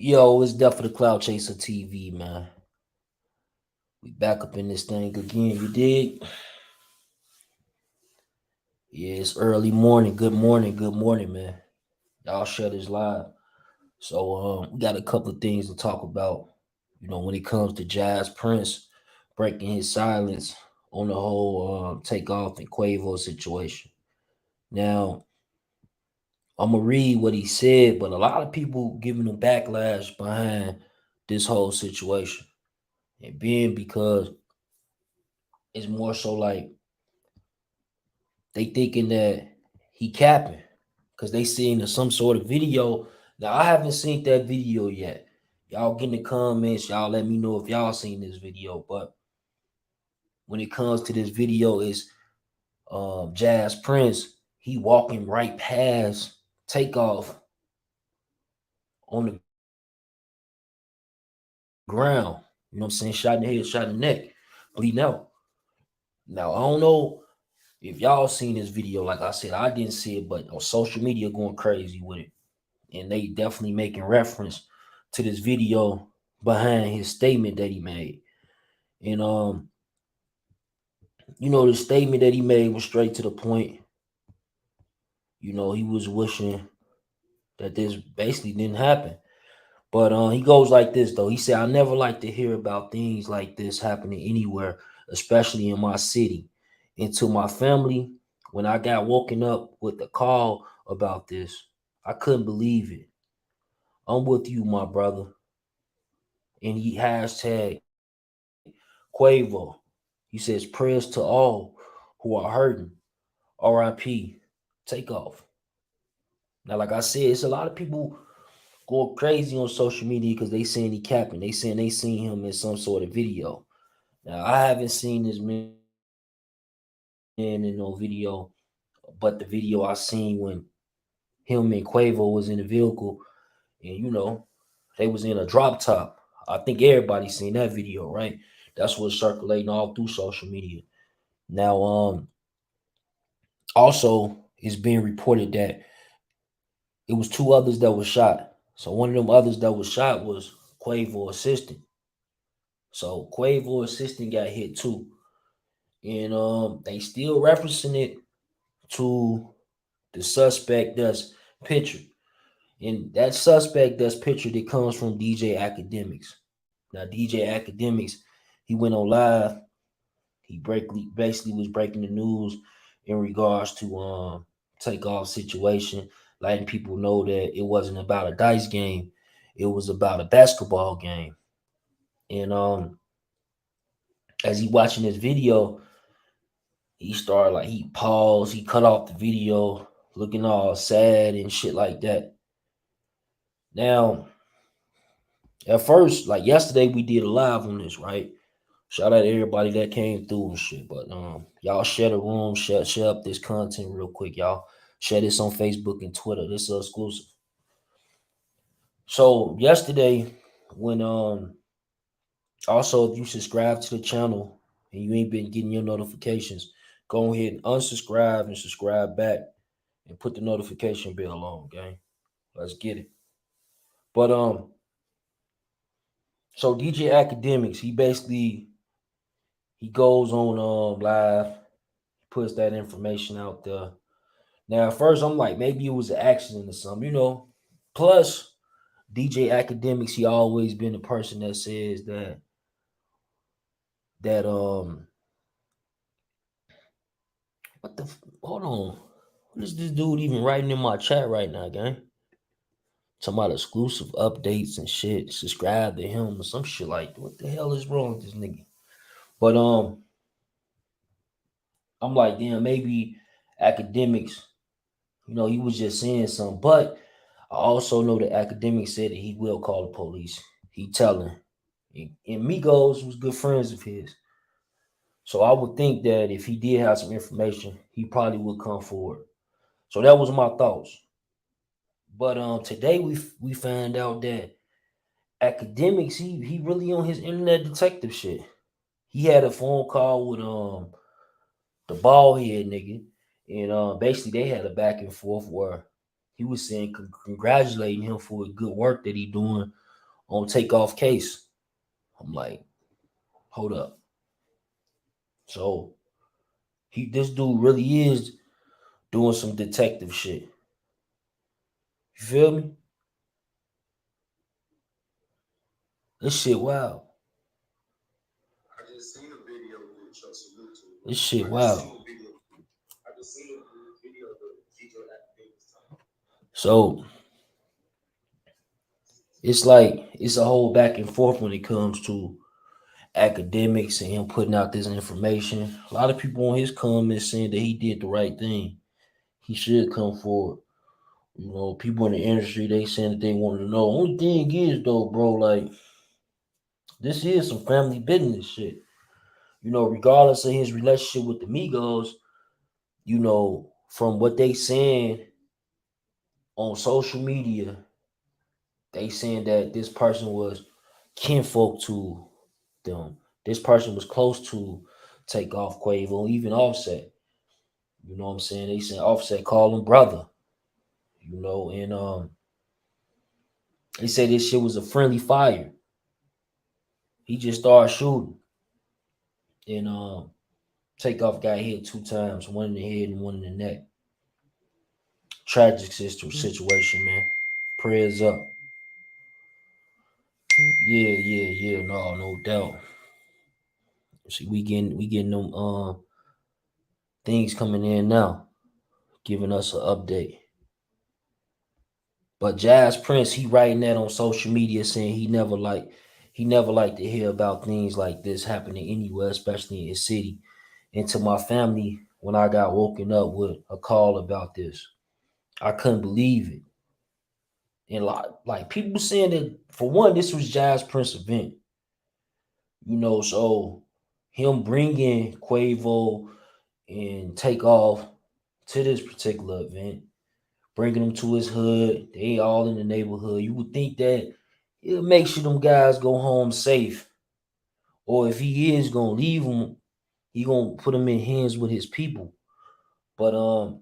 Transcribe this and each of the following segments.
Yo, it's definitely the Cloud Chaser TV, man. We back up in this thing again. You dig? Yeah, it's early morning. Good morning, man. Y'all share this live. So we got a couple of things to talk about. When it comes to Jazz Prince breaking his silence on the whole Takeoff and Quavo situation. Now, I'm gonna read what he said, but a lot of people giving him backlash behind this whole situation. And being because it's more so like they thinking that he capping because they seen some sort of video. Now I haven't seen that video yet. Y'all get in the comments. Y'all let me know if y'all seen this video. But when it comes to this video, is Jazz Prince. He walking right past Takeoff on the ground. You know what I'm saying? Shot in the head, shot in the neck, bleeding out. Now I don't know if y'all seen this video. Like I said, I didn't see it, but on social media going crazy with it. And they definitely making reference to this video behind his statement that he made. And the statement that he made was straight to the point. He was wishing that this basically didn't happen. But he goes like this though. He said, "I never like to hear about things like this happening anywhere, especially in my city. And to my family, when I got woken up with the call about this, I couldn't believe it. I'm with you, my brother." And he hashtag Quavo. He says, "Prayers to all who are hurting. RIP. Takeoff." Now, like I said, it's a lot of people going crazy on social media because they saying he capping. They saying they seen him in some sort of video. Now, I haven't seen this man in no video, but the video I seen when him and Quavo was in the vehicle, and they was in a drop top. I think everybody seen that video, right? That's what's circulating all through social media. Now, also it's being reported that it was two others that was shot. So one of them others that was shot was Quavo assistant. So Quavo assistant got hit too, and they still referencing it to the suspect that's pictured, and that suspect that's pictured it comes from DJ Academics. Now DJ Academics, he went on live. Basically was breaking the news in regards to Takeoff situation, letting people know that it wasn't about a dice game, it was about a basketball game. And as he watching this video, he started like he paused, he cut off the video, looking all sad and shit like that. Now, at first, like yesterday, we did a live on this, right? Shout out to everybody that came through and shit. But y'all share the room, share up this content real quick, y'all. Share this on Facebook and Twitter. This is exclusive. So yesterday, when also if you subscribe to the channel and you ain't been getting your notifications, go ahead and unsubscribe and subscribe back and put the notification bell on, gang. Let's get it. But so DJ Academics, he goes on live, puts that information out there. Now at first I'm like, maybe it was an accident or something. Plus DJ Academics, he always been the person that says that hold on. What is this dude even writing in my chat right now, gang? Talking about exclusive updates and shit. Subscribe to him or some shit like that. What the hell is wrong with this nigga? But I'm like, damn, maybe Academics, he was just saying something. But I also know that Academics said that he will call the police. He telling. And Migos was good friends of his. So I would think that if he did have some information, he probably would come forward. So that was my thoughts. But today we found out that Academics, he really on his internet detective shit. He had a phone call with the bald head nigga, and basically they had a back and forth where he was saying congratulating him for the good work that he doing on Takeoff case. I'm like, hold up. So this dude really is doing some detective shit. You feel me? This shit wild. This shit wild. So it's like it's a whole back and forth when it comes to Akademiks and him putting out this information. A lot of people on his comments saying that he did the right thing. He should come forward. You know, people in the industry, they saying that they want to know. Only thing is though, bro, like this is some family business shit. You know, regardless of his relationship with the Migos, you know, from what they saying on social media, they saying that this person was kinfolk to them. This person was close to Takeoff, Quavo, even Offset. You know what I'm saying? They said Offset called him brother. You know, and they said this shit was a friendly fire. He just started shooting, and Takeoff got hit 2 times, one in the head and one in the neck. Tragic situation, man. Prayers up. Yeah. No doubt. See, we getting them things coming in now, giving us an update. But Jazz Prince, he writing that on social media saying he never liked to hear about things like this happening anywhere, especially in his city. And to my family, when I got woken up with a call about this, I couldn't believe it. And like people saying that for one, this was Jazz Prince event, you know. So him bringing Quavo and Takeoff to this particular event, bringing them to his hood. They all in the neighborhood. You would think that it'll make sure them guys go home safe. Or if he is gonna leave them, he gonna put them in hands with his people. But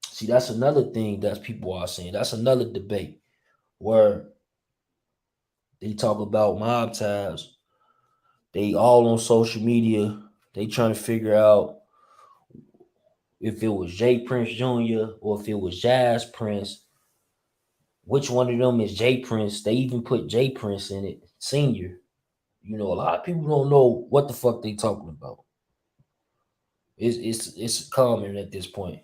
see, that's another thing that people are saying. That's another debate where they talk about mob ties. They all on social media. They trying to figure out if it was Jay Prince Jr. or if it was Jazz Prince. Which one of them is Jay Prince? They even put Jay Prince in it, senior. You know, a lot of people don't know what the fuck they talking about. It's common at this point.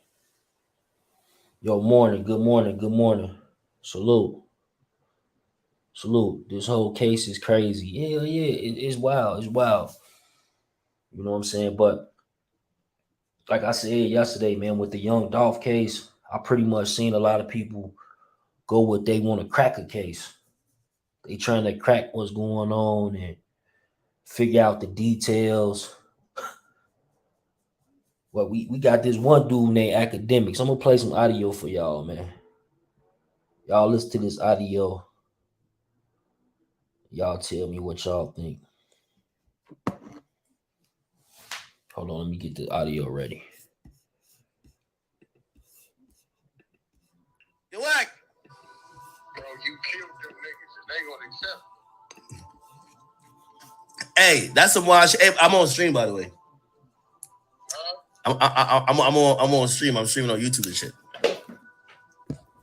Yo, morning, good morning, good morning. Salute, salute. This whole case is crazy. Yeah, it's wild, it's wild. You know what I'm saying? But like I said yesterday, man, with the Young Dolph case, I pretty much seen a lot of people go what they want to crack a case. They trying to crack what's going on and figure out the details. Well, we got this one dude named Akademiks. I'm gonna play some audio for y'all, man. Y'all listen to this audio. Y'all tell me what y'all think. Hold on, let me get the audio ready. You like, bro, you killed them niggas and they gonna accept it. Hey, that's some wild shit. Hey, I'm on stream, by the way. I'm on stream. I'm streaming on YouTube and shit. What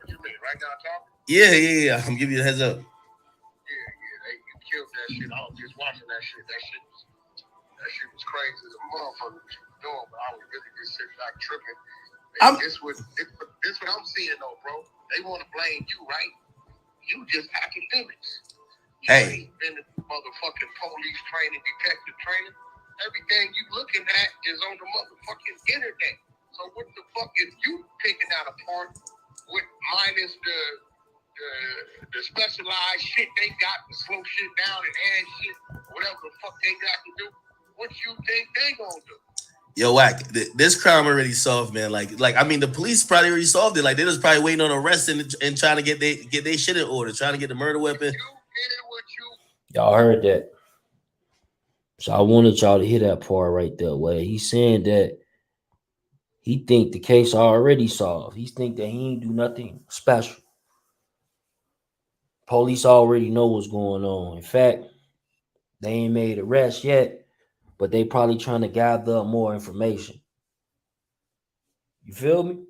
you mean? Right now, talking? Yeah. I'm giving you a heads up. Yeah. You killed that shit. I was just watching that shit. That shit was crazy as a motherfucker what you were doing, but I was really just sitting back tripping. This what I'm seeing though, bro. They want to blame you, right? You just academics. You ain't been in motherfucking police training, detective training. Everything you looking at is on the motherfucking internet. So what the fuck is you picking that apart with minus the specialized shit they got to slow shit down and add shit, whatever the fuck they got to do? What you think they gonna do? Yo, Whack, this crime already solved, man. Like I mean, the police probably already solved it. Like they was probably waiting on arrest and trying to get their shit in order, trying to get the murder weapon. Y'all heard that. So I wanted y'all to hear that part right there. Where he's saying that he think the case already solved. He think that he ain't do nothing special. Police already know what's going on. In fact, they ain't made arrests yet, but they probably trying to gather up more information. You feel me?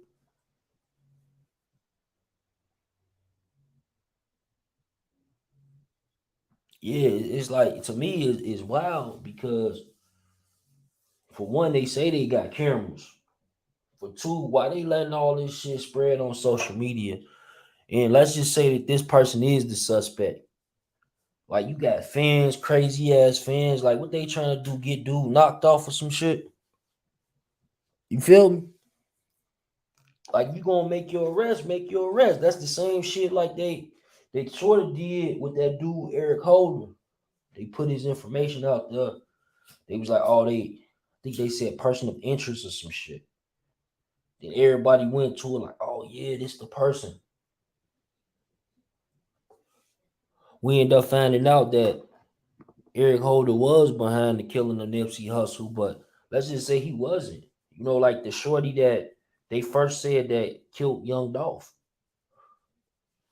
Yeah, it's like to me it's wild because for one, they say they got cameras. For two, why they letting all this shit spread on social media? And let's just say that this person is the suspect. Like you got fans, crazy ass fans. Like what they trying to do? Get dude knocked off or some shit? You feel me? Like you gonna make your arrest? Make your arrest. That's the same shit. Like they sort of did with that dude Eric Holder. They put his information out there. They was like, oh, I think they said person of interest or some shit. Then everybody went to it like, oh yeah, this the person. We end up finding out that Eric Holder was behind the killing of Nipsey Hussle, but let's just say he wasn't. You know, like the shorty that they first said that killed Young Dolph.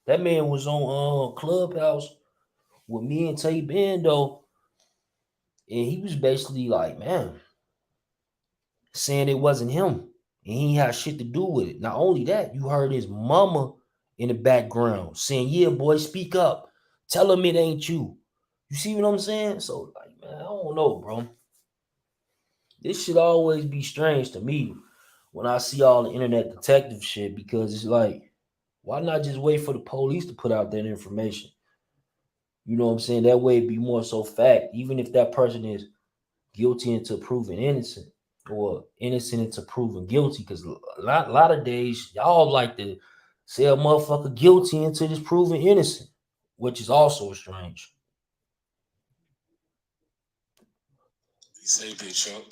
That man was on Clubhouse with me and Tay Bando, and he was basically like, man, saying it wasn't him, and he had shit to do with it. Not only that, you heard his mama in the background saying, "Yeah, boy, speak up. Tell him it ain't you." You see what I'm saying? So, like, man, I don't know, bro. This should always be strange to me when I see all the internet detective shit because it's like, why not just wait for the police to put out that information? You know what I'm saying? That way it'd be more so fact, even if that person is guilty into proven innocent or innocent into proven guilty. Because a lot of days, y'all like to say a motherfucker guilty into this proven innocent, which is also strange. You say, Big Chuck.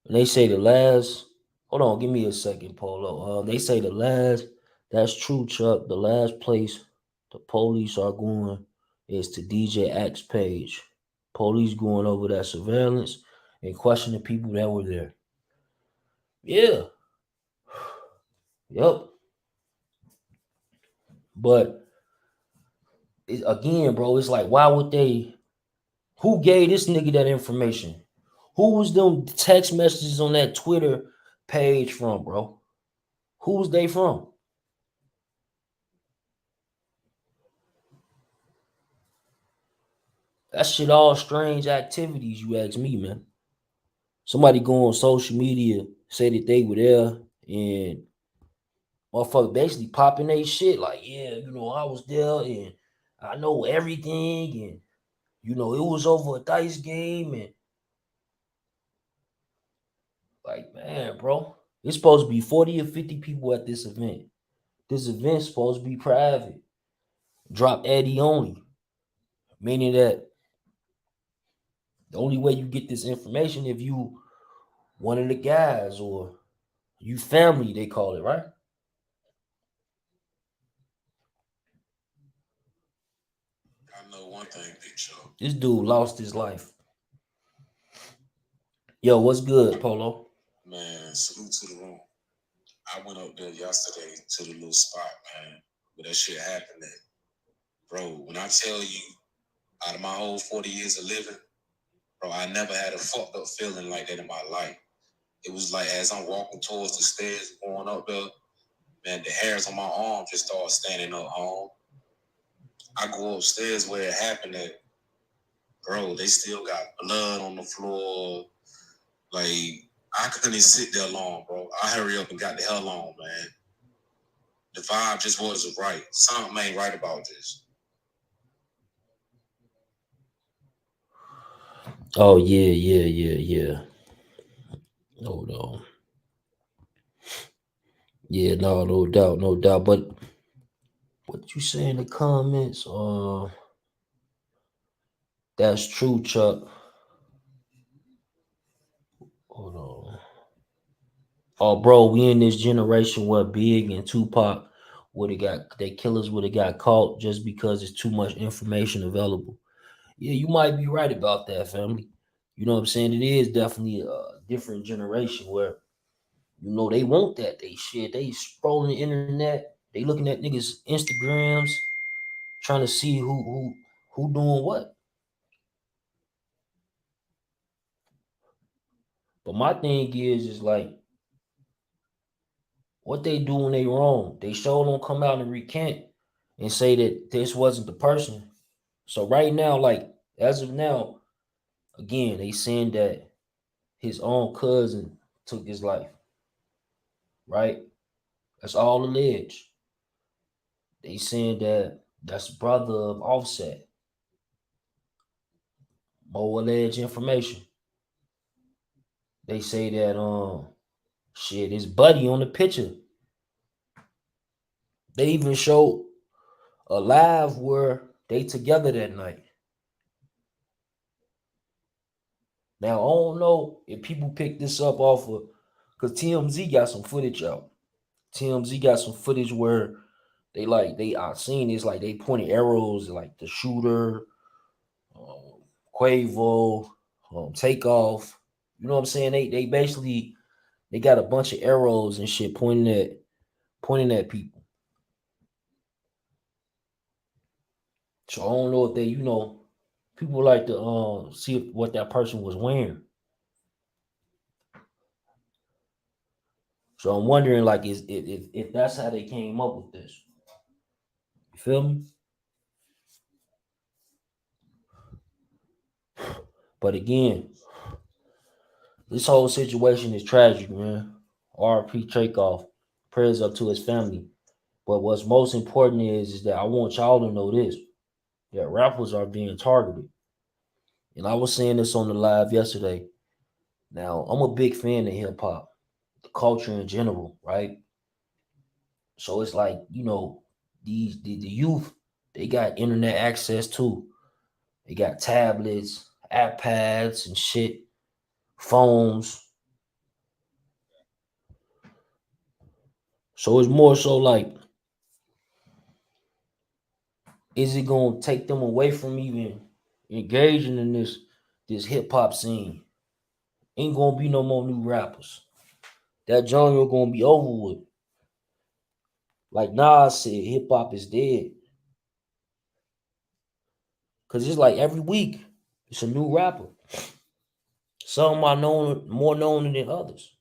And they say the last, hold on, give me a second, Polo. They say the last, that's true, Chuck. The last place the police are going is to DJ Axe page. Police going over that surveillance and questioning people that were there. Yeah, yep. But again, bro, it's like, why would they? Who gave this nigga that information? Who was them text messages on that Twitter page from, bro? Who was they from? That shit all strange activities, you ask me, man. Somebody go on social media, say that they were there, and motherfucker basically popping they shit like, yeah, I was there and I know everything, and it was over a dice game, and like, man, bro, it's supposed to be 40 or 50 people at this event. This event's supposed to be private, drop Eddie only, meaning that the only way you get this information if you one of the guys or you family, they call it, right? I know one thing, Big Chuck. This dude lost his life. Yo, what's good, Polo? Man, salute to the room. I went up there yesterday to the little spot, man, where that shit happened at. Bro, when I tell you, out of my whole 40 years of living, bro, I never had a fucked up feeling like that in my life. It was like as I'm walking towards the stairs, going up there, man, the hairs on my arm just started standing up home. I go upstairs where it happened at, bro, they still got blood on the floor. Like, I couldn't sit there long, bro. I hurry up and got the hell on, man. The vibe just wasn't right. Something ain't right about this. Oh yeah, yeah, yeah, yeah. Hold on. Yeah, no, no doubt, no doubt. But what you say in the comments? That's true, Chuck. Hold on. Oh, bro, we in this generation where Big and Tupac would have got their killers would have got caught just because it's too much information available. Yeah, you might be right about that, family. You know what I'm saying? It is definitely a different generation where they want that. They shit. They scrolling the internet. They looking at niggas Instagrams, trying to see who doing what. But my thing is like what they do when they wrong. They sure don't come out and recant and say that this wasn't the person. So right now, like as of now, again, they saying that his own cousin took his life. Right? That's all alleged. They saying that that's the brother of Offset. More alleged information. They say that shit, his buddy on the picture. They even showed a live where they together that night. Now I don't know if people pick this up off of because TMZ got some footage out. TMZ got some footage where they I seen this like they pointed arrows at like the shooter, um, Quavo, Takeoff. You know what I'm saying? They basically they got a bunch of arrows and shit pointing at people. So I don't know if they people like to see what that person was wearing. So I'm wondering like is if that's how they came up with this. You feel me? But again, this whole situation is tragic, man. RP Takeoff. Prayers up to his family. But what's most important is that I want y'all to know this that rappers are being targeted. And I was saying this on the live yesterday. Now, I'm a big fan of hip hop, the culture in general, right? So it's like, the youth, they got internet access too. They got tablets, iPads and shit, phones. So it's more so like, is it gonna take them away from even engaging in this hip hop scene? Ain't gonna be no more new rappers. That genre gonna be over with. Like Nas said, hip hop is dead. Cause it's like every week it's a new rapper. Some are known more known than others.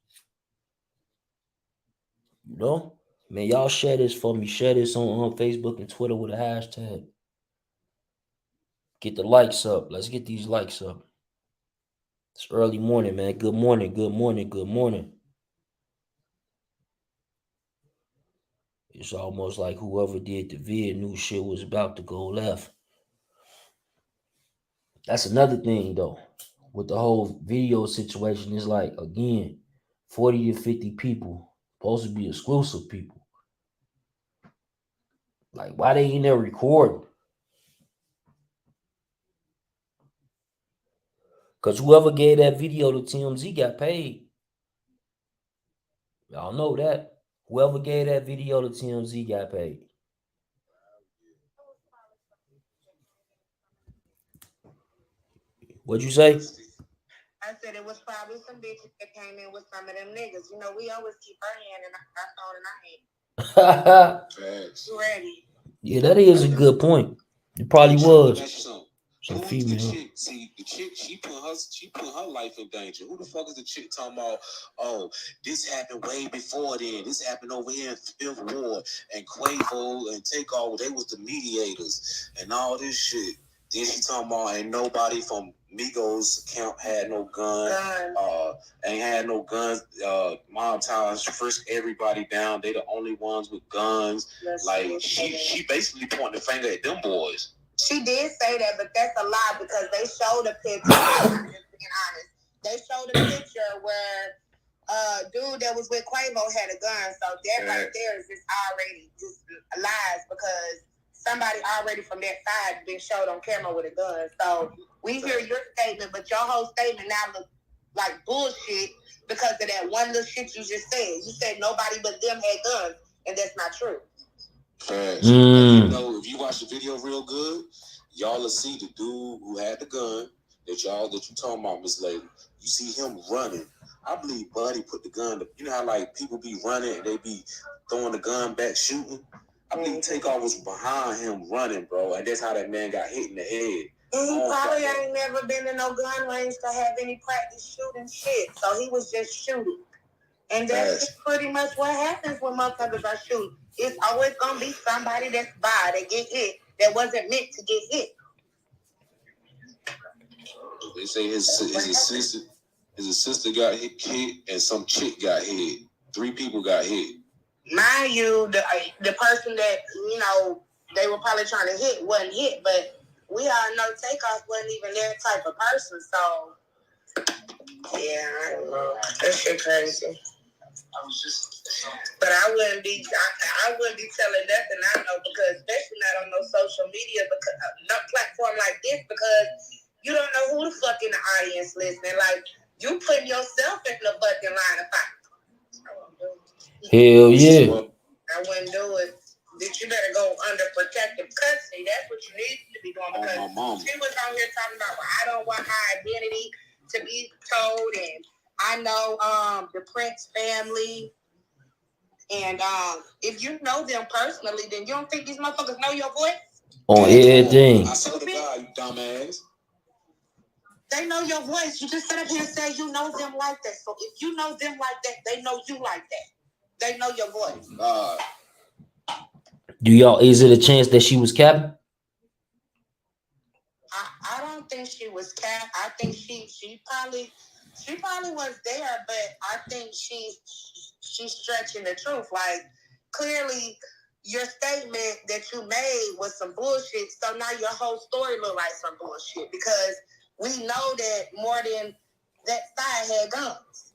You know? Man, y'all share this for me. Share this on Facebook and Twitter with a hashtag. Get the likes up. Let's get these likes up. It's early morning, man. Good morning, good morning, good morning. It's almost like whoever did the vid knew shit was about to go left. That's another thing though. With the whole video situation, it's like again, 40 to 50 people, supposed to be exclusive people. Like, why they in there recording? Because whoever gave that video to TMZ got paid. Y'all know that. Whoever gave that video to TMZ got paid. What'd you say? I said it was probably some bitches that came in with some of them niggas. You know, we always keep our hand in our phone in our hand. Ready. Yeah, that is a good point. It probably was. Some female. See, the chick, she put her life in danger. Who the fuck is the chick talking about? Oh, this happened way before then. This happened over here in Fifth Ward, and Quavo and Takeoff, they was the mediators and all this shit. Then she talking about ain't nobody from Migos camp had no gun. Ain't had no guns. Mob Towers frisk everybody down. They the only ones with guns. Like she basically pointing the finger at them boys. She did say that, but that's a lie because they showed a picture. I'm just being honest. They showed a picture where dude that was with Quavo had a gun. So that right there is just already just lies because somebody already from that side been showed on camera with a gun. So we hear your statement, but your whole statement now looks like bullshit because of that one little shit you just said. You said nobody but them had guns, and that's not true. Fast. You know, if you watch the video real good, y'all will see the dude who had the gun that you talking about, Miss Lady. You see him running. I believe Buddy put the gun. You know how like people be running and they be throwing the gun back shooting. I believe Takeoff was behind him running, bro, and that's how that man got hit in the head. And he probably ain't never been in no gun range to have any practice shooting shit, so he was just shooting. And that's pretty much what happens when motherfuckers are shooting. It's always gonna be somebody that's by that get hit that wasn't meant to get hit. They say his assistant got hit and some chick got hit. 3 people got hit. Mind you, the person that, you know, they were probably trying to hit wasn't hit, but we all know Takeoff wasn't even that type of person, so yeah, I don't know. That shit crazy. But I wouldn't be telling nothing I know, because especially not on no social media, because no platform like this, because you don't know who the fuck in the audience listening. Like, you putting yourself in the fucking line of fight. Hell yeah. I wouldn't do it. Bitch, you better go under protective custody. That's what you need to be doing, because she was out here talking about, well, I don't want my identity to be told, and I know the Prince family, and if you know them personally, then you don't think these motherfuckers know your voice? On everything. I swear to God, you dumbass. They know your voice. You just sit up here and say you know them like that. So if you know them like that, they know you like that. They know your voice. Is it a chance that she was capping? I don't think she was capped. I think she probably was there, but I think she's stretching the truth. Like, clearly your statement that you made was some bullshit, so now your whole story look like some bullshit, because we know that more than that side had guns.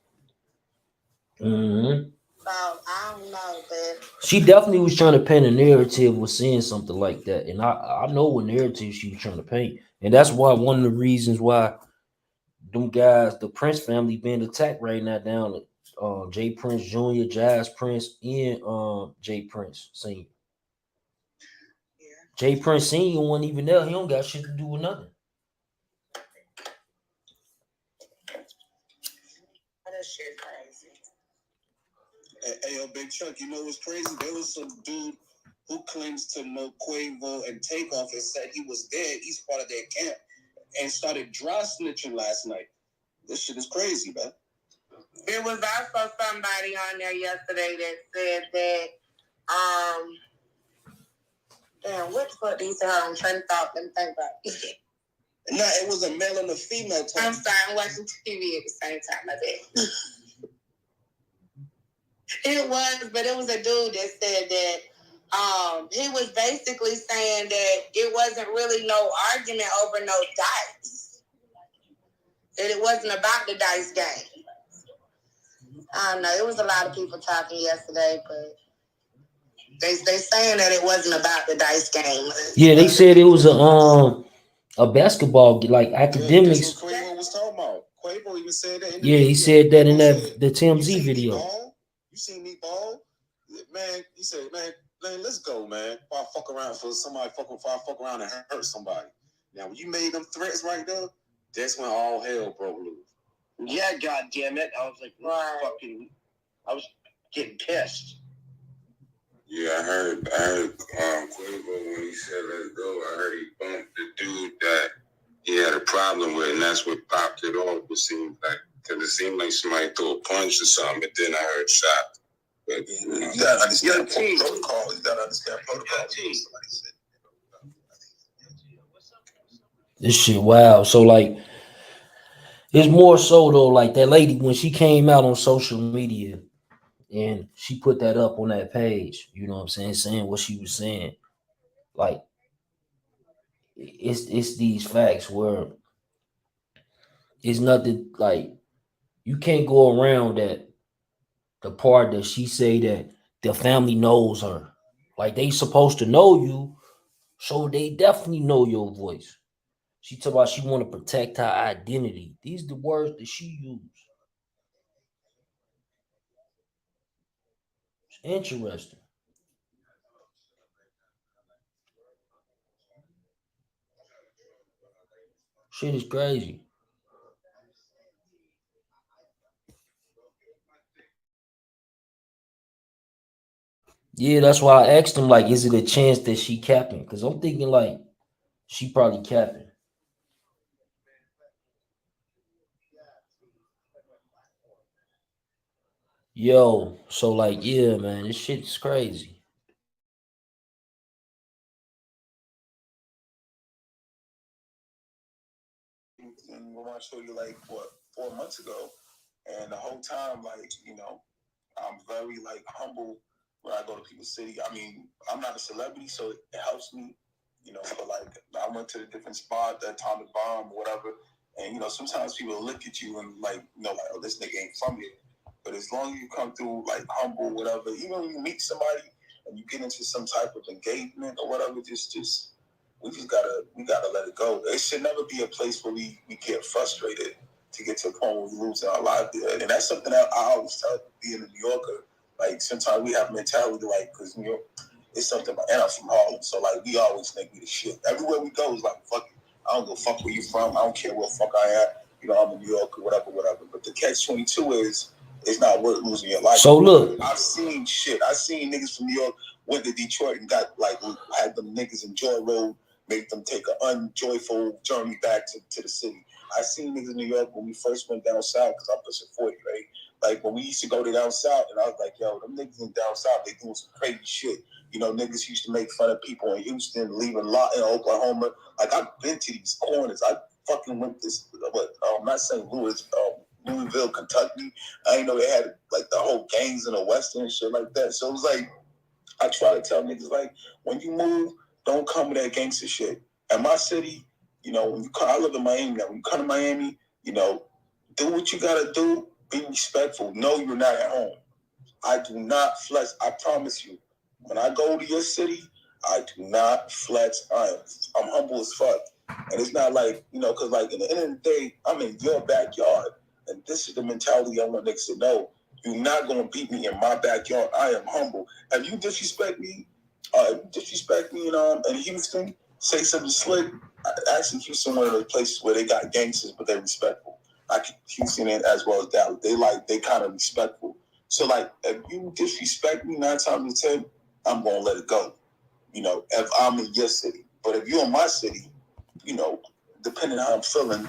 Mm-hmm. So I don't know, but she definitely was trying to paint a narrative with saying something like that, and I know what narrative she was trying to paint, and that's why one of the reasons why them guys, the Prince family, being attacked right now down Jay Prince Jr., Jazz Prince, and Jay Prince Senior. yeah. Jay Prince Senior wasn't even there. He don't got shit to do with nothing. That shit crazy. Hey, yo, Big Chuck, you know what's crazy? There was some dude who claims to know Quavo and Takeoff and said he was there. He's part of their camp and started dry snitching last night. This shit is crazy, man. There was also somebody on there yesterday that said that, damn, what the fuck did he say? I'm trying to think about it. No, it was a male and a female talk. I'm sorry, I'm watching TV at the same time, my bad. It was a dude that said that he was basically saying that it wasn't really no argument over no dice. That it wasn't about the dice game. I don't know. It was a lot of people talking yesterday, but they saying that it wasn't about the dice game. Yeah, they said it was a basketball, like Akademiks. That's what Quavo was talking about. Quavo even said that in the video. He said that in the TMZ video. You seen me ball? Man, he said, man, let's go, man. Before I fuck around and hurt somebody. Now, when you made them threats right there, that's when all hell broke loose. Yeah, God damn it. I was like, I was getting pissed. Yeah, I heard Quavo when he said let's go. I heard he bumped the dude that he had a problem with, and that's what popped it off. It seemed like somebody threw a punch or something, but then I heard shot. But you gotta understand protocol. You gotta understand protocol. This shit, wow. So like, it's more so though, like that lady when she came out on social media and she put that up on that page, you know what I'm saying what she was saying. Like, it's these facts where it's nothing, like, you can't go around that the part that she say that the family knows her. Like, they supposed to know you, so they definitely know your voice. She talk about she want to protect her identity. These are the words that she used. It's interesting. Shit is crazy. Yeah, that's why I asked him like, is it a chance that she capping? Because I'm thinking like she probably capping. Yo, so like, yeah, man, this shit's crazy. And when I showed you like what 4 months ago, and the whole time, like I'm very like humble when I go to people's city. I mean, I'm not a celebrity, so it helps me, But like, I went to a different spot, that Atomic Bomb, whatever, and sometimes people look at you and like, like, oh, this nigga ain't from here. But as long as you come through like humble, whatever, even when you meet somebody and you get into some type of engagement or whatever, just we gotta let it go. It should never be a place where we get frustrated to get to a point where we lose our livelihood. And that's something that I always tell being a New Yorker. Like sometimes we have mentality like, because New York, it's something about, and I'm from Harlem, so like we always think we the shit. Everywhere we go is like, fuck it. I don't go fuck where you from. I don't care where the fuck I am. I'm in New York or whatever. But the catch-22 is it's not worth losing your life. So look, I've seen shit. I've seen niggas from New York went to Detroit and got like had them niggas in Joy Road, make them take an unjoyful journey back to the city. I seen niggas in New York when we first went down south because I'm pushing 40, right? Like when we used to go to down south, and I was like, yo, them niggas in down south, they doing some crazy shit. Niggas used to make fun of people in Houston, leaving lot in Oklahoma. Like I've been to these corners. I fucking went this, not St. Louis, Louisville, Kentucky. I didn't know they had like the whole gangs in the Western and shit like that. So it was like I try to tell niggas like when you move, don't come with that gangster shit. And my city, when you come, I live in Miami now. When you come to Miami, do what you gotta do. Be respectful. No, you're not at home. I do not flex. I promise you. When I go to your city, I do not flex. I'm humble as fuck. And it's not like, because like in the end of the day, I'm in your backyard. And this is the mentality I want niggas to know. You're not gonna beat me in my backyard. I am humble. If you disrespect me, in Houston, say something slick. Actually, Houston one of those places where they got gangsters, but they're respectful. I keep Houston in as well as Dallas. They kind of respectful. So like, if you disrespect me 9 times out of 10, I'm gonna let it go. If I'm in your city, but if you're in my city, depending on how I'm feeling,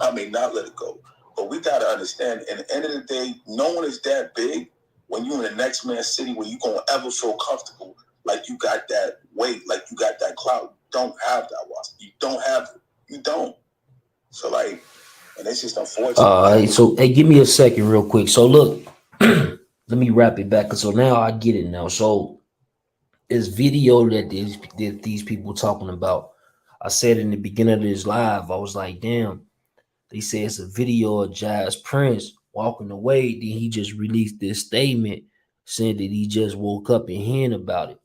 I may not let it go. But we gotta understand, at the end of the day, no one is that big when you're in the next man's city where you gonna ever feel comfortable, like you got that weight, like you got that clout. You don't have that, Watson. You don't have it. You don't. So like, and it's just unfortunate. so hey, give me a second, real quick. So look, let me wrap it back. So now I get it now. So this video that these people talking about, I said in the beginning of this live, I was like, damn. They say it's a video of Jazz Prince walking away. Then he just released this statement saying that he just woke up and hearing about it.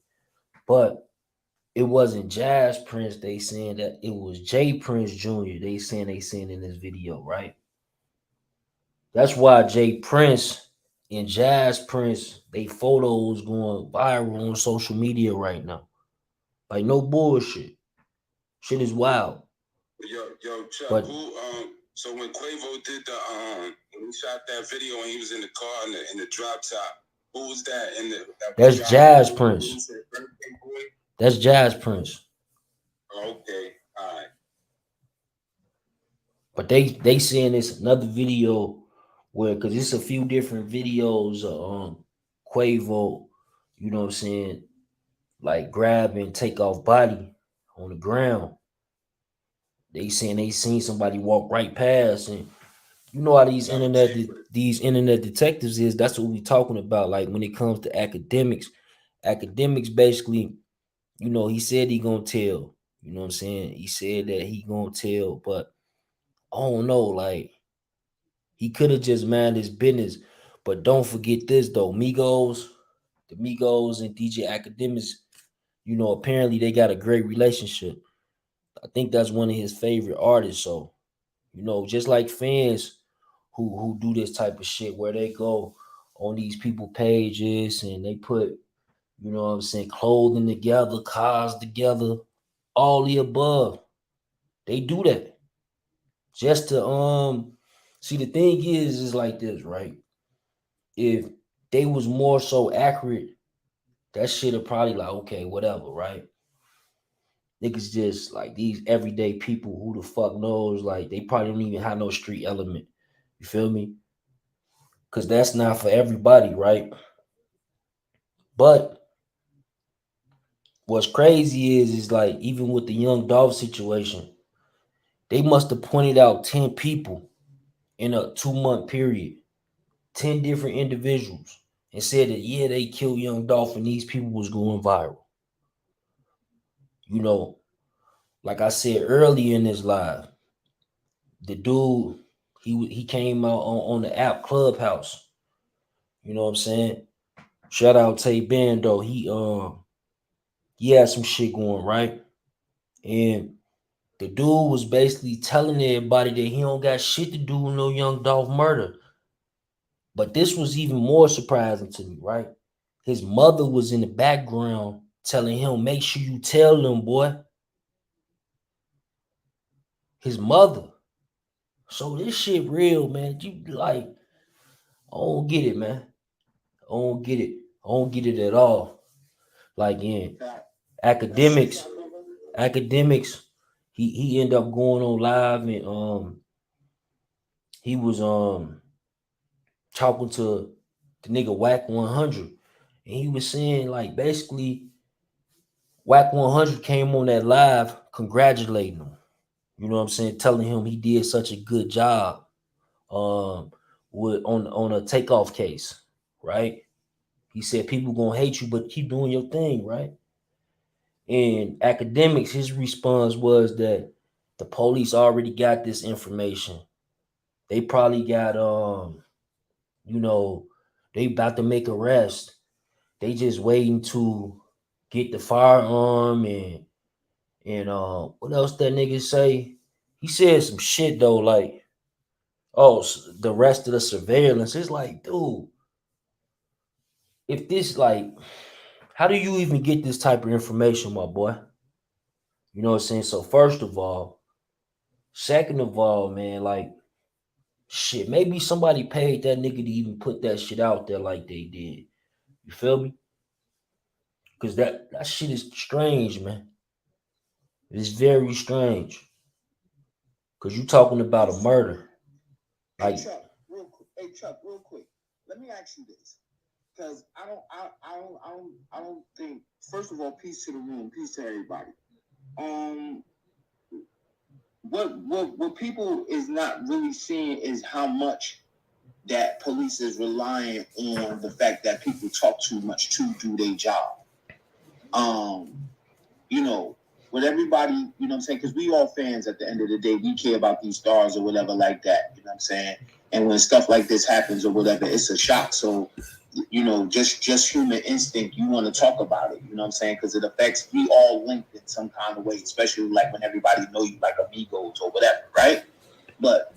But it wasn't Jazz Prince. They saying that it was Jay Prince Jr. They saying in this video, right? That's why Jay Prince and Jazz Prince, they photos going viral on social media right now. Like no bullshit. Shit is wild. Yo, Chuck, But so when Quavo did when he shot that video and he was in the car in the drop top, who was that that's Jazz Prince. That's Jazz Prince. Okay, all right. But they saying it's another video where because it's a few different videos of Quavo, you know what I'm saying, like grab and take off body on the ground. They saying they seen somebody walk right past, and you know how these internet detectives is. That's what we talking about. Like when it comes to academics basically, he said he gonna tell. You know what I'm saying? He said that he gonna tell, but I don't know, like he could have just minded his business. But don't forget this though, the Migos and DJ Academics, apparently they got a great relationship. I think that's one of his favorite artists. So, just like fans who do this type of shit where they go on these people pages and they put, what I'm saying, clothing together, cars together, all the above. They do that. Just to see the thing is like this, right? If they was more so accurate that shit are probably like, okay, whatever, right? Niggas just like these everyday people who the fuck knows, like they probably don't even have no street element. You feel me? Cause that's not for everybody, right? But what's crazy is like even with the Young Dolph situation, they must have pointed out 10 people in a 2 month period, 10 different individuals, and said that yeah, they killed Young Dolph and these people was going viral. You know, like I said earlier in this live, the dude he came out on the app Clubhouse. You know what I'm saying? Shout out Tay Bando. He had some shit going right, and the dude was basically telling everybody that he don't got shit to do with no Young Dolph murder. But this was even more surprising to me, right? His mother was in the background telling him, make sure you tell them, boy. His mother. So this shit real, man. You like, I don't get it, man. I don't get it. I don't get it at all. Like in academics, academics, he ended up going on live and he was talking to the nigga Whack 100. And he was saying like basically Whack 100 came on that live congratulating him. You know what I'm saying? Telling him he did such a good job with on a Takeoff case, right? He said people gonna hate you, but keep doing your thing, right? And academics, his response was that the police already got this information. They probably got you know, they about to make arrest. They just waiting to get the firearm and what else that nigga say? He said some shit though, like the rest of the surveillance. It's like, dude, if this like, how do you even get this type of information, my boy? You know what I'm saying? So first of all, second of all, man, like shit, maybe somebody paid that nigga to even put that shit out there like they did. You feel me? Cause that shit is strange, man. It's very strange. Cause you talking about a murder. Hey Like, Chuck, real quick. Let me ask you this, because I don't think. First of all, peace to the room, peace to everybody. Um, what people is not really seeing is how much that police is relying on the fact that people talk too much to do their job. You know, with everybody, you know what I'm saying? Because we all fans at the end of the day. We care about these stars or whatever like that. You know what I'm saying? And when stuff like this happens or whatever, it's a shock. So, you know, just human instinct, you want to talk about it. You know what I'm saying? Because it affects, we all linked in some kind of way, especially like when everybody know you like amigos or whatever, right? But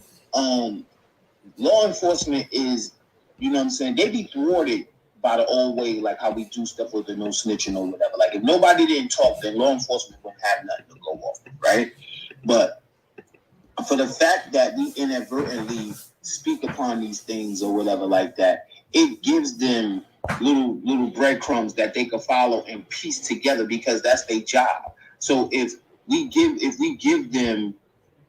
law enforcement is, you know what I'm saying, they be thwarted by the old way, like how we do stuff with the no snitching or whatever. Like if nobody didn't talk, then law enforcement wouldn't have nothing to go off of, right? But for the fact that we inadvertently speak upon these things or whatever like that, it gives them little breadcrumbs that they can follow and piece together because that's their job. So if we give them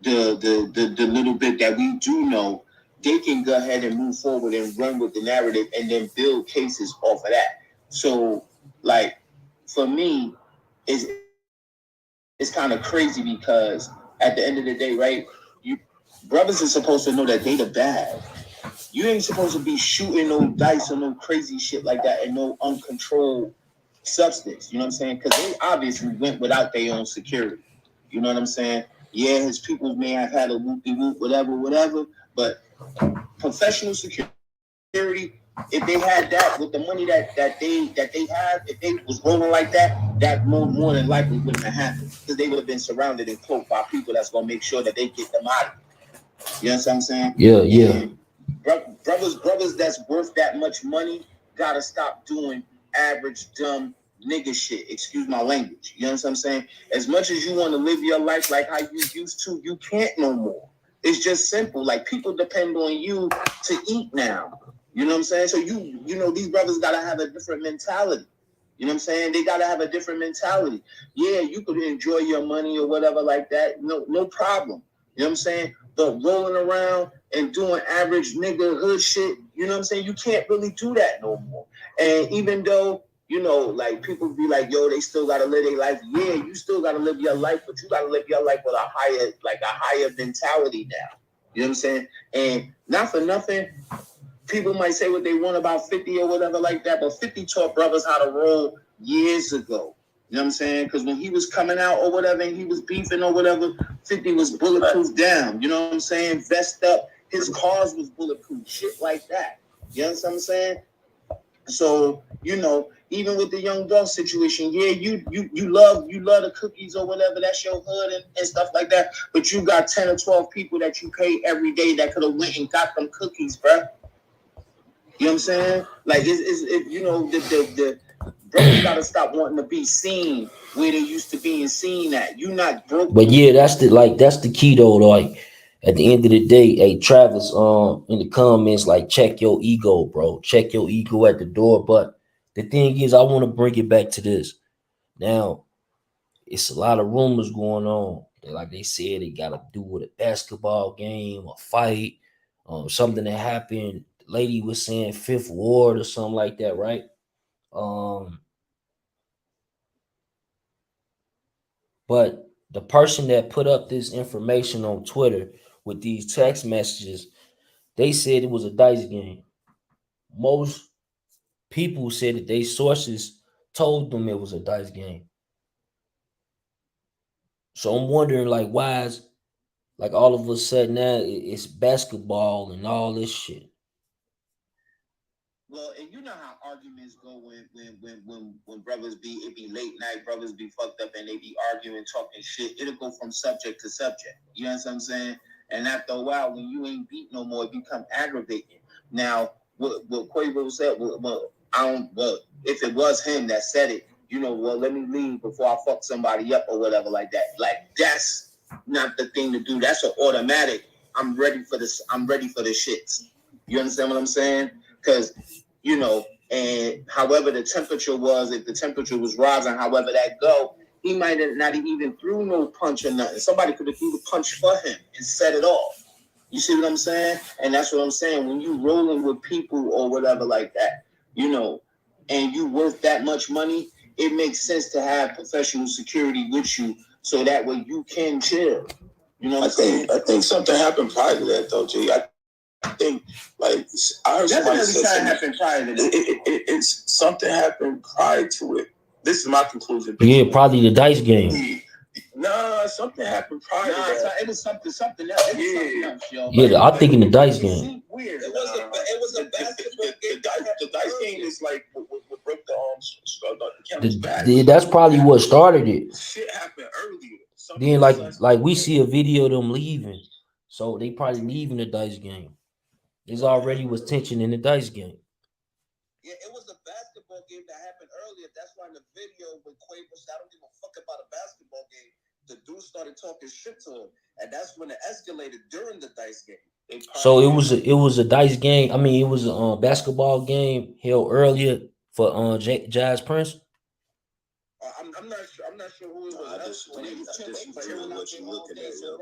the little bit that we do know, they can go ahead and move forward and run with the narrative and then build cases off of that. So, like, for me, it's kind of crazy because at the end of the day, right, you brothers are supposed to know that they the bad. You ain't supposed to be shooting no dice or no crazy shit like that and no uncontrolled substance. You know what I'm saying? Because they obviously went without their own security. You know what I'm saying? Yeah, his people may have had a whoop-de-whoop, whatever, but professional security, if they had that with the money that they have, if they was rolling like that more than likely wouldn't have happened because they would have been surrounded and cloaked by people that's gonna make sure that they get them out of it. You know what I'm saying? yeah. And brothers that's worth that much money gotta stop doing average dumb nigga shit. Excuse my language. You know what I'm saying? As much as you want to live your life like how you used to, you can't no more. It's just simple. Like people depend on you to eat now. You know what I'm saying? So you know these brothers gotta have a different mentality. You know what I'm saying? They gotta have a different mentality. Yeah, you could enjoy your money or whatever like that. No problem. You know what I'm saying? But rolling around and doing average nigga hood shit, you know what I'm saying? You can't really do that no more. And even though, you know, like people be like, yo, they still gotta live their life. Yeah, you still gotta live your life, but you gotta live your life with a higher mentality now. You know what I'm saying? And not for nothing, people might say what they want about 50 or whatever like that, but 50 taught brothers how to roll years ago. You know what I'm saying? Because when he was coming out or whatever, and he was beefing or whatever, 50 was bulletproof down. You know what I'm saying? Vest up. His cars was bulletproof. Shit like that. You know what I'm saying? So, you know, even with the Young Dog situation, yeah, you love the cookies or whatever, that's your hood and stuff like that. But you got 10 or 12 people that you pay every day that could have went and got them cookies, bro. You know what I'm saying? Like it's you know, the brothers gotta stop wanting to be seen where they used to being seen at. You not broke. But yeah, that's the key though. Like at the end of the day, hey Travis, in the comments, like check your ego, bro. Check your ego at the door. But the thing is, I want to bring it back to this. Now, it's a lot of rumors going on. Like they said, it got to do with a basketball game, a fight, something that happened. The lady was saying Fifth Ward or something like that, right? Um, but the person that put up this information on Twitter with these text messages, they said it was a dice game. Most people said that they sources told them it was a dice game. So I'm wondering, like, why is like all of a sudden now it's basketball and all this shit. Well, and you know how arguments go when brothers it be late night, brothers be fucked up and they be arguing, talking shit. It'll go from subject to subject. You know what I'm saying? And after a while, when you ain't beat no more, it become aggravating. Now, what Quavo said, if it was him that said it, you know, well, let me leave before I fuck somebody up or whatever like that. Like that's not the thing to do. That's an automatic. I'm ready for this. I'm ready for the shits. You understand what I'm saying? Because you know, and however the temperature was, if the temperature was rising, however that go, he might have not even threw no punch or nothing. Somebody could have threw the punch for him and set it off. You see what I'm saying? And that's what I'm saying. When you rolling with people or whatever like that, you know, and you worth that much money, it makes sense to have professional security with you so that way you can chill. You know, I think something happened prior to that though, G. I think, like, I heard somebody say something happened prior to that. It's something happened prior to it. This is my conclusion. Yeah, probably the dice game. Nah, something happened prior to that. It was something else. It was something else, yo. Yeah, I'm thinking the dice game. Weird. It was a basketball game. The dice game is like what broke the camel's back. That's probably what started it. Shit happened earlier. Then like we see a video of them leaving, so they probably leaving the dice game. There's already was tension in the dice game. Yeah, it was a basketball game that happened earlier. That's why in the video when Quavo said, I don't give a fuck about a basketball game, the dude started talking shit to him. And that's when it escalated during the dice game. So it was a dice game. I mean, it was a basketball game held earlier for Jazz Prince. I'm not sure who it was. I disagree with what you're looking at, yo.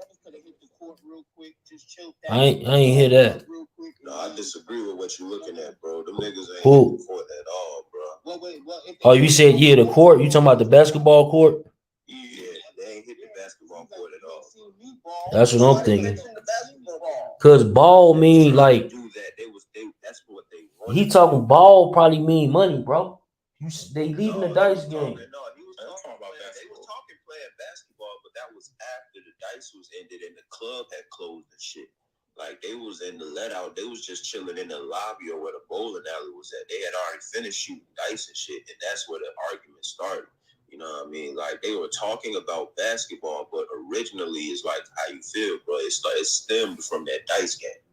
I ain't hear that. No, I disagree with what you're looking at, bro. Them niggas ain't hit the court at all, bro. Oh, you said the court? You talking about the basketball court? Yeah, they ain't hit the basketball court at all. That's what I'm thinking. Cause ball mean like that's what they want. He talking ball probably mean money, bro. They leaving the dice game. No, he was talking about basketball. They was talking playing basketball, but that was after the dice was ended and the club had closed and shit. Like they was in the let out, they was just chilling in the lobby or where the bowling alley was at. They had already finished shooting dice and shit, and that's where the argument started. You know what I mean? Like they were talking about basketball, but originally it's like how you feel, bro. It stemmed from that dice game.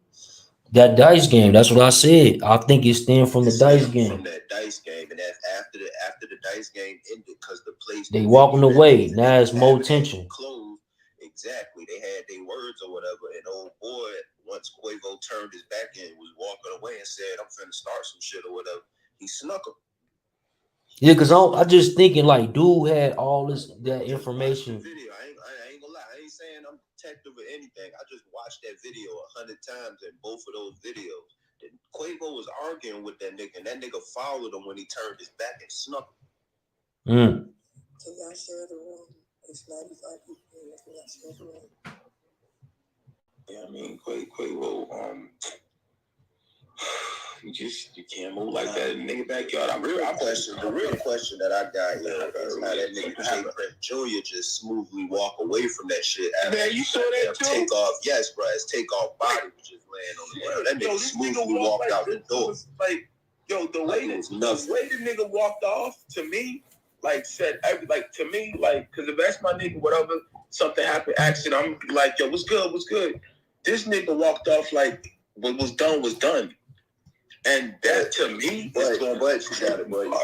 That dice game, that's what I said. I think it stemmed from the dice game. From that dice game, and that's after the dice game ended, because the place they walking away. Now it's more tension. Closed. Exactly. They had their words or whatever, and old boy, once Quavo turned his back and was walking away and said, I'm finna start some shit or whatever, he snuck him. Yeah, cause I just thinking like dude had all that information. Video. I ain't gonna lie. I ain't saying I'm detective or anything. I just watched that video 100 times in both of those videos. Quavo was arguing with that nigga, and that nigga followed him when he turned his back and snuck him. Mm. Can y'all share the room? It's 95 people. Can y'all share the room? Yeah, I mean, Quavo, you can't move like that in nigga backyard. The real question that I got here is how that nigga Jay Prince Jr. just smoothly walk away from that shit. Man, you saw that too? Takeoff, yes, bro. His Takeoff body was just laying on the ground. That nigga smoothly walked out the door. Like, yo, the way the nigga walked off, to me, like said every to me, like, cause if that's my nigga, whatever, something happened, accident, I'm like, yo, what's good? This nigga walked off like what was done was done. And that to me is going. But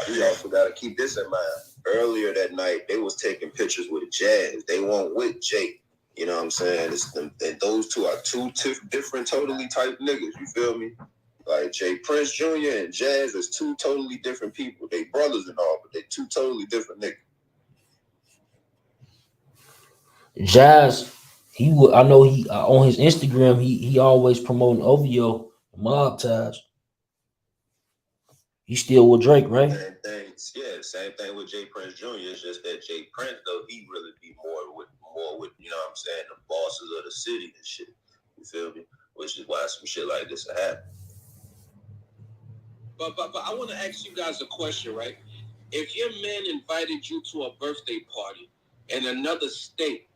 you also got to keep this in mind. Earlier that night, they was taking pictures with Jazz. They weren't with Jake. You know what I'm saying? And those two are two different, totally type niggas. You feel me? Like Jay Prince Jr. and Jazz is two totally different people. They brothers and all, but they two totally different niggas. Jazz, he would. I know he on his Instagram. He always promoting OVO mob ties. He still with Drake, right? Same thing with Jay Prince Jr. It's just that Jay Prince, though, he really be more with you know what I'm saying, the bosses of the city and shit. You feel me? Which is why some shit like this will happen. But I want to ask you guys a question, right? If your man invited you to a birthday party in another state,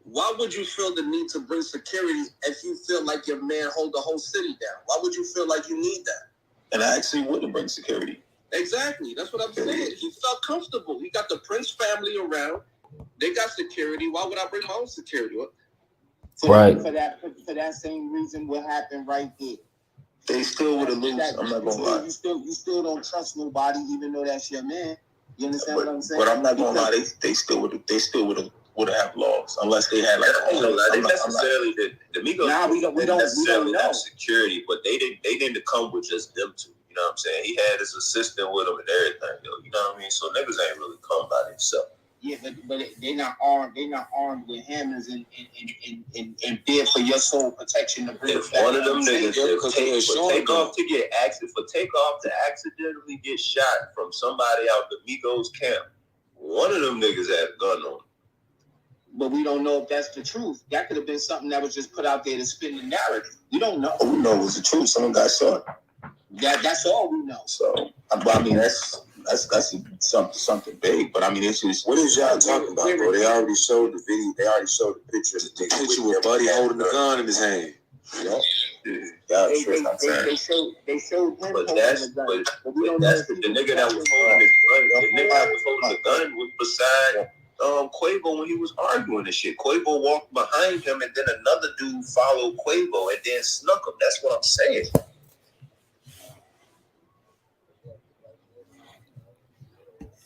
why would you feel the need to bring security if you feel like your man hold the whole city down? Why would you feel like you need that? And I actually wouldn't bring security. Exactly. That's what I'm saying. He felt comfortable. He got the Prince family around. They got security. Why would I bring my own security? Right. For that same reason, what happened right there? They still would have lost. I'm not gonna lie. You still don't trust nobody, even though that's your man. You understand what I'm saying? But I'm not gonna lie. They still would have lost unless they had like. They necessarily did. The Migos. Nah, we don't know. Have security, but they didn't come with just them two. You know what I'm saying? He had his assistant with him and everything. Yo, you know what I mean? So niggas ain't really come by themselves. Yeah, but they not armed. They not armed with hammers and there for your soul protection to bring if one of them niggas Takeoff to get for Takeoff to accidentally get shot from somebody out the Migos camp, one of them niggas had a gun on him. But we don't know if that's the truth. That could have been something that was just put out there to spin the narrative. We don't know. We know it was the truth. Someone got shot. That's all we know. So I mean that's something big. But I mean it's just what is y'all talking about, bro? They already showed the video. They already showed the picture. The picture with Buddy holding the gun in his hand. Yeah. They showed him. But that's the nigga that was holding his gun. The nigga that was holding the gun was beside Quavo when he was arguing and shit. Quavo walked behind him, and then another dude followed Quavo and then snuck him. That's what I'm saying.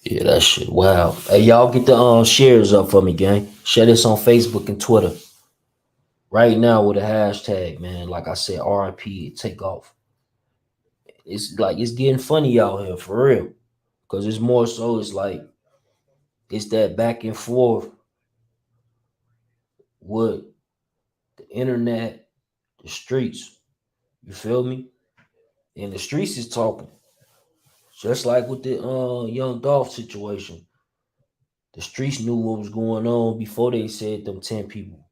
Yeah, that shit. Wow. Hey, y'all get the shares up for me, gang. Share this on Facebook and Twitter right now with a hashtag, man. Like I said, RIP Takeoff. It's like it's getting funny out here for real, because it's more so. It's like it's that back and forth with the internet, the streets. You feel me? And the streets is talking. Just like with the young Dolph situation. The streets knew what was going on before they said them 10 people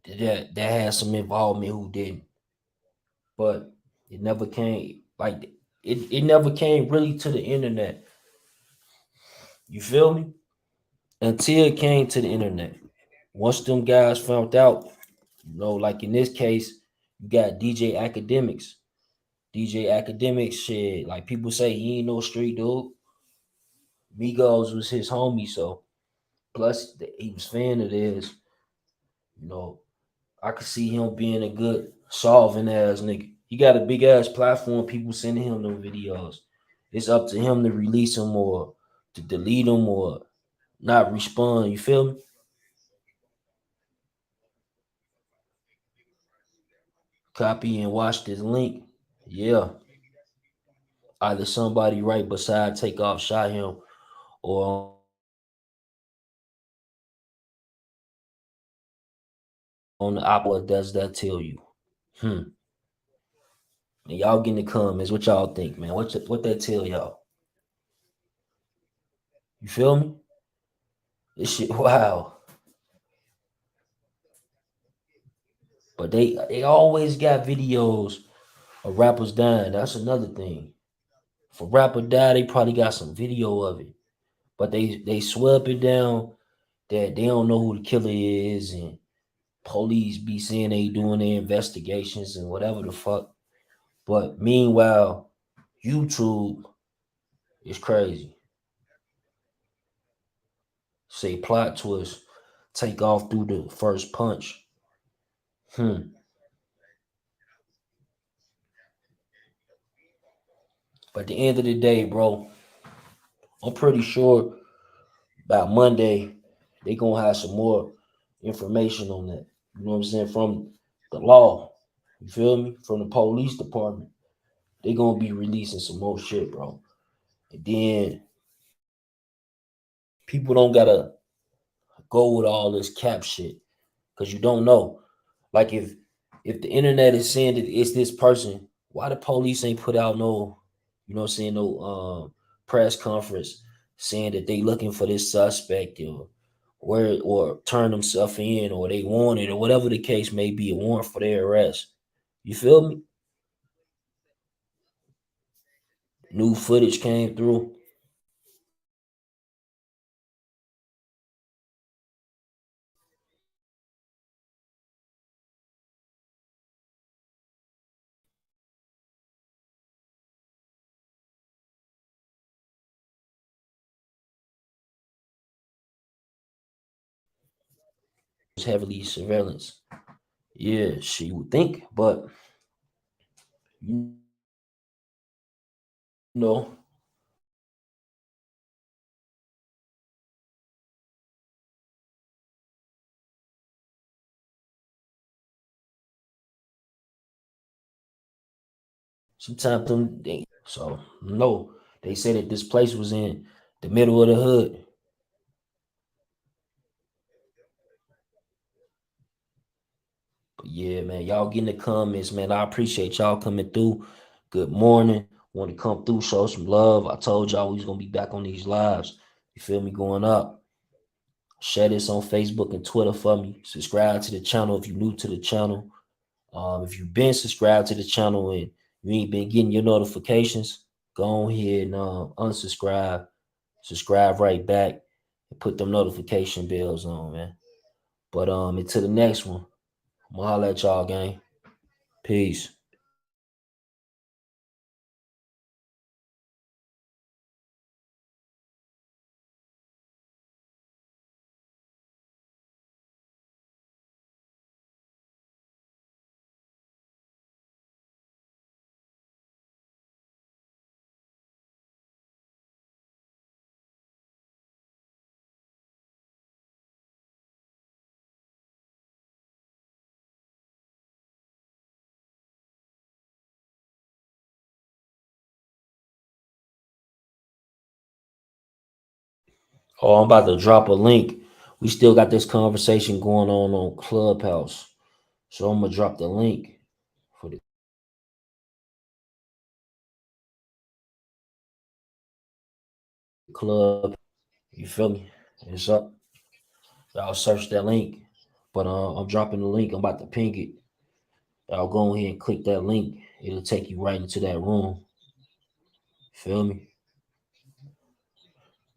that had some involvement who didn't. But it never came like it never came really to the internet. You feel me? Until it came to the internet. Once them guys found out, like in this case, you got DJ Akademiks. DJ Akademiks shit. Like people say he ain't no street dude. Migos was his homie, so plus he was fan of theirs. I could see him being a good solving ass nigga. He got a big ass platform. People sending him them videos. It's up to him to release them or to delete them or not respond. You feel me? Copy and watch this link. Yeah. either somebody right beside Takeoff shot him, or on the opposite. What does that tell you? Hmm. And y'all get in the comments. What y'all think, man? What that tell y'all? You feel me? This shit, wow. But they always got videos of rappers dying. That's another thing. If a rapper die, they probably got some video of it. But they swept it down that they don't know who the killer is, and police be saying they doing their investigations and whatever the fuck. But meanwhile, YouTube is crazy. Say plot twist, take off through the first punch. Hmm. But at the end of the day, bro, I'm pretty sure about Monday they gonna have some more information on that. You know what I'm saying? From the law. You feel me? From the police department. They gonna be releasing some more shit, bro. And then people don't gotta go with all this cap shit. Cause you don't know. Like if the internet is saying that it's this person, why the police ain't put out no, you know what I'm saying, no press conference saying that they looking for this suspect, or where, or turn themselves in, or they wanted, or whatever the case may be, a warrant for their arrest. You feel me? New footage came through. It's heavily surveillance. Yeah, she would think, but you know, sometimes them they, so no, they said that this place was in the middle of the hood. But yeah, man, y'all get in the comments, man. I appreciate y'all coming through. Good morning. Want to come through, show some love. I told y'all we was gonna be back on these lives. You feel me? Going up. Share this on Facebook and Twitter for me. Subscribe to the channel if you're new to the channel. If you've been subscribed to the channel and you ain't been getting your notifications, go on here and unsubscribe, subscribe right back, and put them notification bells on, man. But until the next one, I'm gonna holler at y'all, gang. Peace. Oh, I'm about to drop a link. We still got this conversation going on Clubhouse. So I'm gonna drop the link for the club. You feel me? It's up. Y'all search that link. But I'm dropping the link. I'm about to ping it. Y'all go ahead and click that link. It'll take you right into that room. Feel me?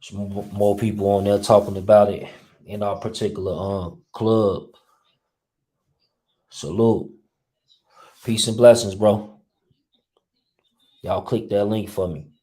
Some more people on there talking about it in our particular club. Salute. Peace and blessings, bro. Y'all click that link for me.